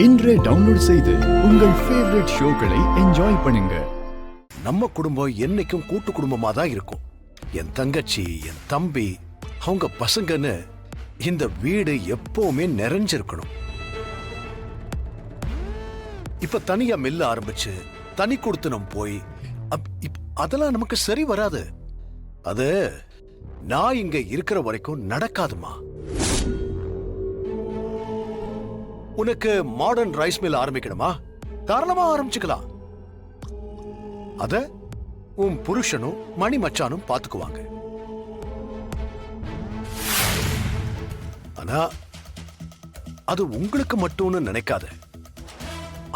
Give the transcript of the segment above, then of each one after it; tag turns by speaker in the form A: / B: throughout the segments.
A: இன்றே டவுன்லோட் செய்து உங்கள் ஃபேவரட் ஷோக்களை என்ஜாய் பண்ணுங்க.
B: நம்ம குடும்பம் என்னைக்கும் கூட்டு குடும்பமா தான் இருக்கும். என் தங்கச்சி, என் தம்பி, அவங்க பசங்கன்னு இந்த வீடு எப்பவுமே நிறைஞ்சிருக்கணும். இப்ப தனியா மில்ல ஆரம்பிச்சு தனி கொடுத்தனம் போய் அதெல்லாம் நமக்கு சரி வராது. அது நான் இங்க இருக்கிற வரைக்கும் நடக்காதுமா. உனக்கு மாடர்ன் ரைஸ் மில் ஆரம்பிக்கணுமா? தாராளமா ஆரம்பிச்சுக்கலாம். அத உன் புருஷனும் மணி மச்சானும் பாத்துக்குவாங்க. ஆனா அது உங்களுக்கு மட்டும்னு நினைக்காத.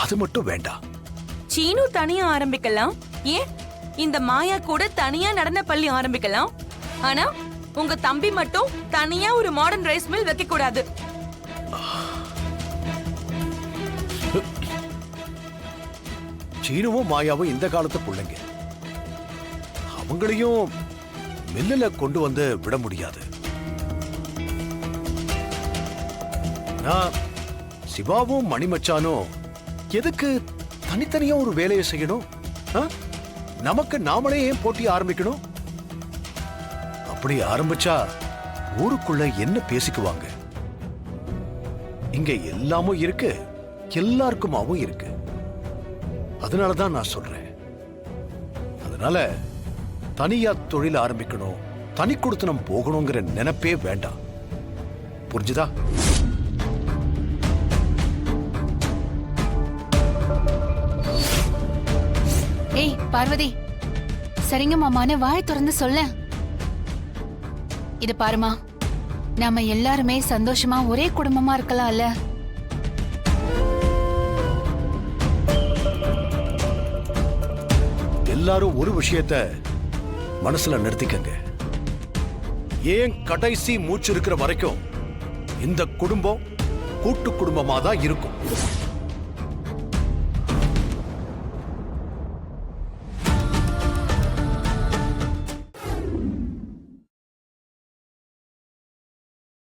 B: அது மட்டும் வேண்டாம்.
C: சீனு தனியா ஆரம்பிக்கலாம். ஏன் இந்த மாயா கூட தனியா நடன பள்ளி ஆரம்பிக்கலாம். ஆனா உங்க தம்பி மட்டும் தனியா ஒரு மாடர்ன் ரைஸ் மில் வைக்க கூடாது.
B: சீனுவும் மாயாவும் இந்த காலத்து பிள்ளைங்க. அவங்களையும் மில்லுல கொண்டு வந்து விட முடியாது. சிவாவும் மணிமச்சானும் எதுக்கு தனித்தனியா ஒரு வேலையை செய்யணும்? நமக்கு நாமளே ஏன் போட்டி ஆரம்பிக்கணும்? அப்படி ஆரம்பிச்சா ஊருக்குள்ள என்ன பேசிக்குவாங்க? இங்க எல்லாமும் இருக்கு, எல்லாருக்குமாவும் இருக்கு. அதனாலதான் நான் சொல்றேன். அதனால தனியா தொழில் ஆரம்பிக்கணும், தனி கொடுத்தனம் போகணுங்கிற நினைப்பே வேண்டாம். புரிஞ்சுதா?
D: ஏய் பார்வதி, சரிங்க மாமான்னு வாய் திறந்து சொல்ல. இது பாருமா, நாம எல்லாருமே சந்தோஷமா ஒரே குடும்பமா இருக்கலாம்ல.
B: எல்லாரும் ஒரு விஷயத்த மனசுல நிறுத்திக்கங்க. ஏன் கடைசி மூச்சு இருக்கிற வரைக்கும் இந்த குடும்பம் கூட்டு குடும்பமா தான் இருக்கும்.